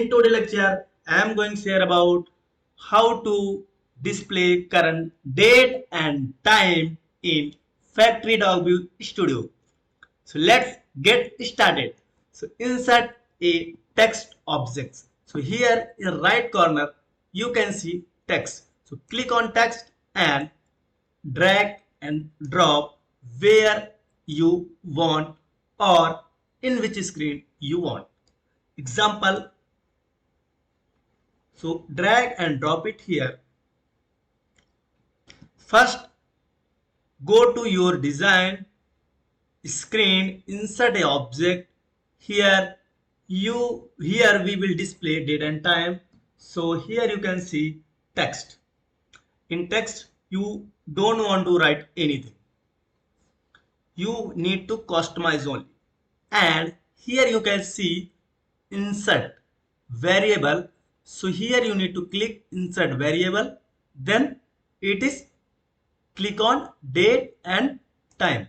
In today's lecture, I am going to share about how to display current date and time in FactoryTalk View Studio. So let's get started. So insert a text object. So here in right corner, you can see text. So click on text and drag and drop where you want or in which screen you want. Example, so drag and drop it here. First, go to your design screen, insert a object. Here here we will display date and time. So here you can see text. In text, you don't want to write anything. You need to customize only. And here you can see insert variable. So here you need to click insert variable. Then it is click on date and time.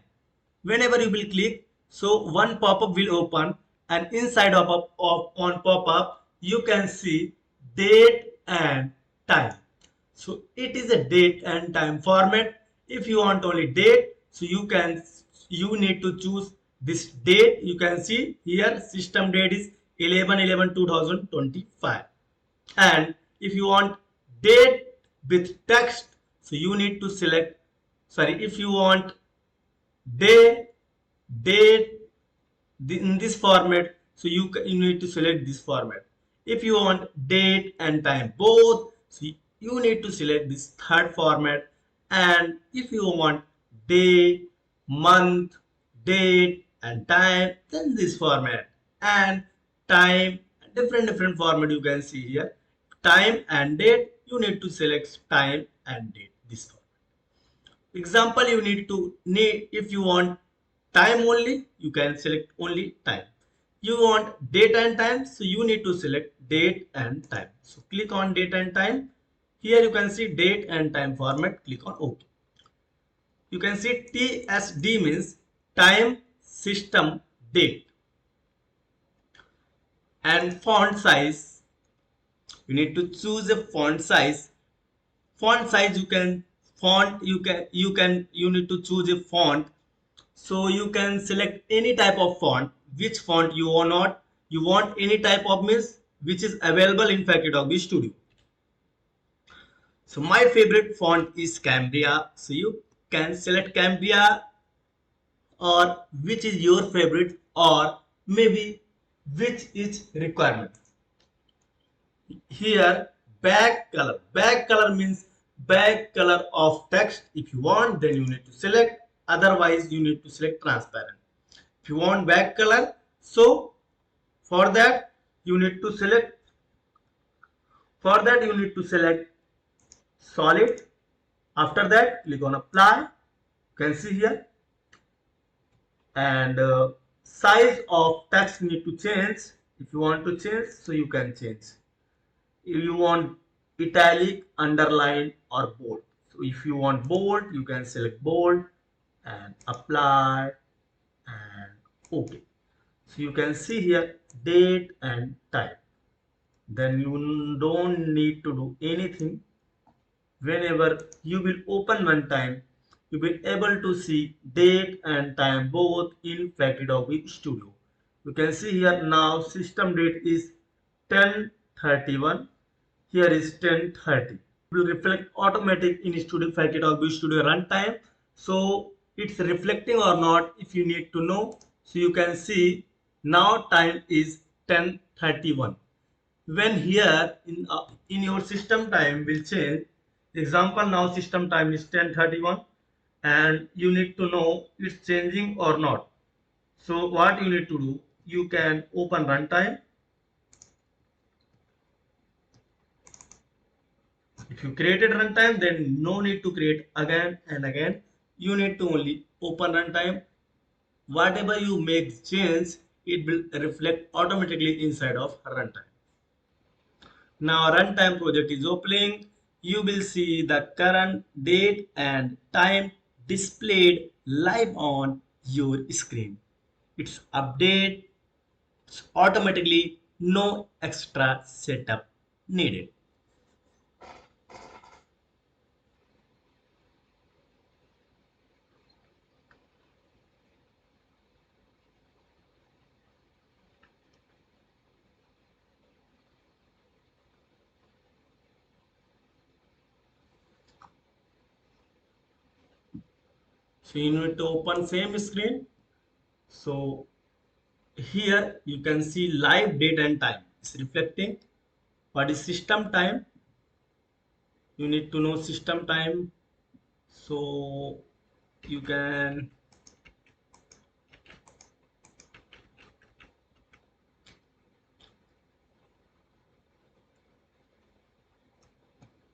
Whenever you will click, so one pop-up will open, and inside of on pop-up you can see date and time. So it is a date and time format. If you want only date, so you need to choose this date. You can see here system date is 11/11/2025, and if you want date with text, so you need to select, sorry, if you want day, date in this format, so you need to select this format. If you want date and time both, so you need to select this third format. And if you want day, month, date and time, then this format. And time, different format you can see here. Time and date, you need to select time and date, this format. Example, you need if you want time only, you can select only time. You want date and time, so you need to select date and time. So click on date and time. Here you can see date and time format. Click on OK. You can see TSD means time system date. And font size, you need to choose a font size. Font size, you need to choose a font. So you can select any type of font. Which font you want any type of means which is available in FactoryTalk View Studio. So my favorite font is Cambria. So you can select Cambria, or which is your favorite, or maybe which is requirement. Here back color means back color of text. If you want, then you need to select, otherwise you need to select transparent. If you want back color, so for that you need to select solid. After that, click on apply. You can see here. And size of text need to change. If you want to change, so you can change. If you want italic, underline or bold, so if you want bold, you can select bold and apply and OK. So you can see here date and time. Then you don't need to do anything. Whenever you will open one time, you will be able to see date and time both in FactoryTalk View Studio. You can see here now system date is 10/31. Here is 10:30. It will reflect automatic in Studio FactoryTalk View Studio runtime. So it's reflecting or not, if you need to know. So you can see now time is 10:31. When here in your system time will change. Example, now system time is 10:31, and you need to know it's changing or not. So what you need to do, you can open runtime. If you created runtime, then no need to create again and again. You need to only open runtime. Whatever you make change, it will reflect automatically inside of runtime. Now runtime project is opening. You will see the current date and time displayed live on your screen. It's updates automatically No extra setup needed. So you need to open same screen. So here you can see live date and time. It's reflecting. What is system time? You need to know system time. So you can,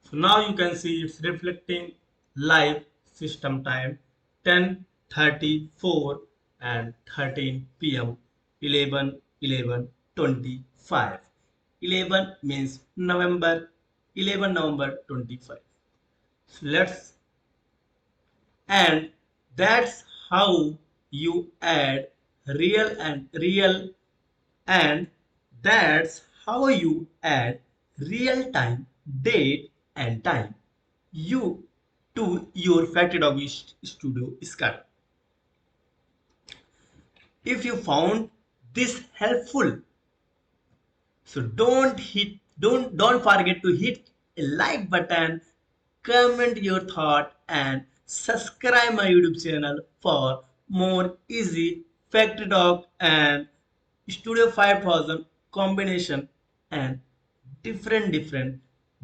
so now you can see it's reflecting live system time 10:34 and 13 p.m. 11/11/25. 11 means November, 11 November 25. So let's, and that's how you add real, and that's how you add real time date and time you to your FactoryTalk View Studio SCADA. If you found this helpful, so don't forget to hit a like button, comment your thought, and subscribe my YouTube channel for more easy FactoryTalk and Studio 5000 combination and different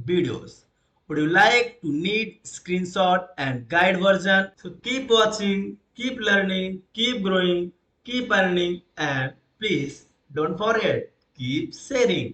videos. Would you like to need screenshot and guide version? So keep watching, keep learning, keep growing, keep earning, and please don't forget, keep sharing.